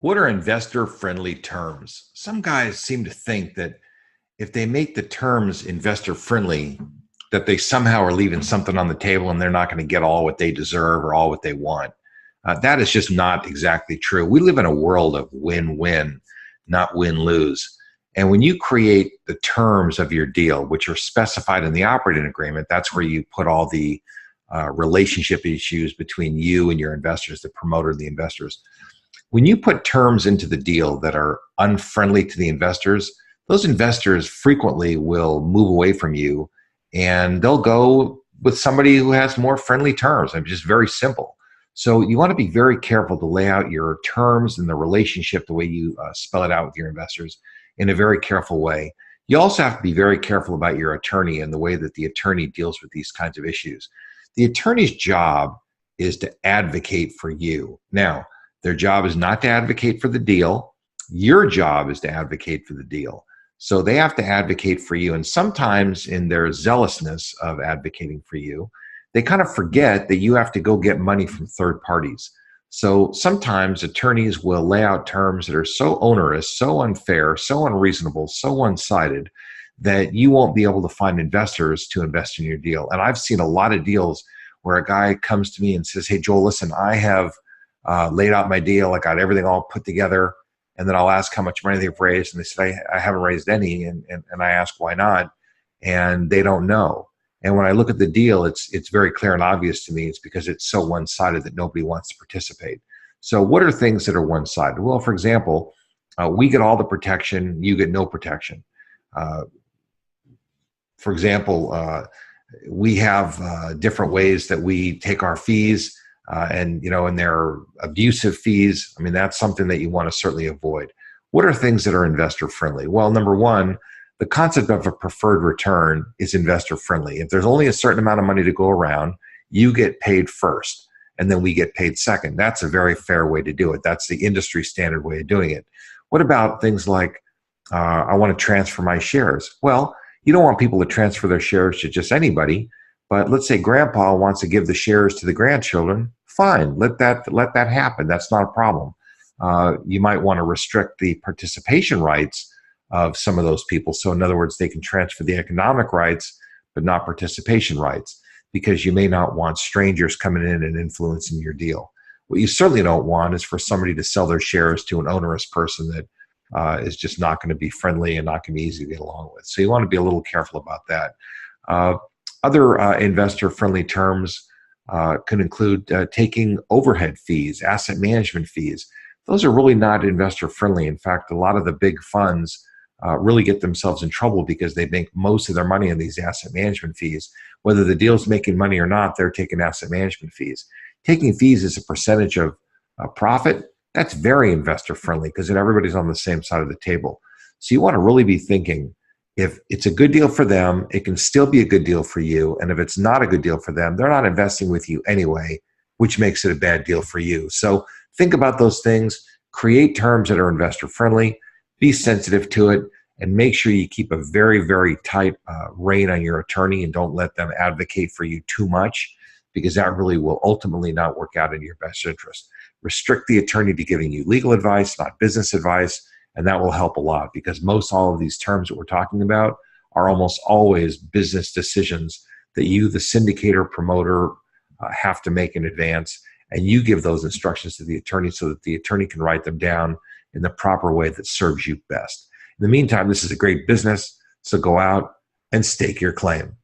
What are investor-friendly terms? Some guys seem to think that if they make the terms investor-friendly, that they somehow are leaving something on the table and they're not going to get all what they deserve or all what they want. That is just not exactly true. We live in a world of win-win, not win-lose. And when you create the terms of your deal, which are specified in the operating agreement, that's where you put all the relationship issues between you and your investors, the promoter and the investors. When you put terms into the deal that are unfriendly to the investors, those investors frequently will move away from you and they'll go with somebody who has more friendly terms. I'm just very simple. So you want to be very careful to lay out your terms and the relationship the way you spell it out with your investors in a very careful way. You also have to be very careful about your attorney and the way that the attorney deals with these kinds of issues. The attorney's job is to advocate for you. Now, their job is not to advocate for the deal. Your job is to advocate for the deal. So they have to advocate for you. And sometimes in their zealousness of advocating for you, they kind of forget that you have to go get money from third parties. So sometimes attorneys will lay out terms that are so onerous, so unfair, so unreasonable, so one-sided that you won't be able to find investors to invest in your deal. And I've seen a lot of deals where a guy comes to me and says, "Hey, Joel, listen, I have laid out my deal. I got everything all put together." And then I'll ask how much money they've raised. And they said, I haven't raised any. And I ask why not. And they don't know. And when I look at the deal, it's very clear and obvious to me. It's because it's so one-sided that nobody wants to participate. So what are things that are one-sided? Well, for example, we get all the protection. You get no protection. For example, we have different ways that we take our fees. And they're abusive fees. I mean, that's something that you want to certainly avoid. What are things that are investor friendly? Well, number one, the concept of a preferred return is investor friendly. If there's only a certain amount of money to go around, you get paid first, and then we get paid second. That's a very fair way to do it. That's the industry standard way of doing it. What about things like, I want to transfer my shares? Well, you don't want people to transfer their shares to just anybody. But let's say grandpa wants to give the shares to the grandchildren. Fine, let that happen. That's not a problem. You might want to restrict the participation rights of some of those people. So in other words, they can transfer the economic rights, but not participation rights, because you may not want strangers coming in and influencing your deal. What you certainly don't want is for somebody to sell their shares to an onerous person that is just not going to be friendly and not going to be easy to get along with. So you want to be a little careful about that. Other investor-friendly terms can include taking overhead fees, asset management fees. Those are really not investor-friendly. In fact, a lot of the big funds really get themselves in trouble because they make most of their money on these asset management fees. Whether the deal's making money or not, they're taking asset management fees. Taking fees as a percentage of profit, that's very investor-friendly because then everybody's on the same side of the table. So you want to really be thinking, if it's a good deal for them, it can still be a good deal for you. And if it's not a good deal for them, they're not investing with you anyway, which makes it a bad deal for you. So think about those things, create terms that are investor friendly, be sensitive to it, and make sure you keep a very, very tight rein on your attorney and don't let them advocate for you too much, because that really will ultimately not work out in your best interest. Restrict the attorney to giving you legal advice, not business advice. And that will help a lot, because most all of these terms that we're talking about are almost always business decisions that you, the syndicator promoter, have to make in advance. And you give those instructions to the attorney so that the attorney can write them down in the proper way that serves you best. In the meantime, this is a great business, so go out and stake your claim.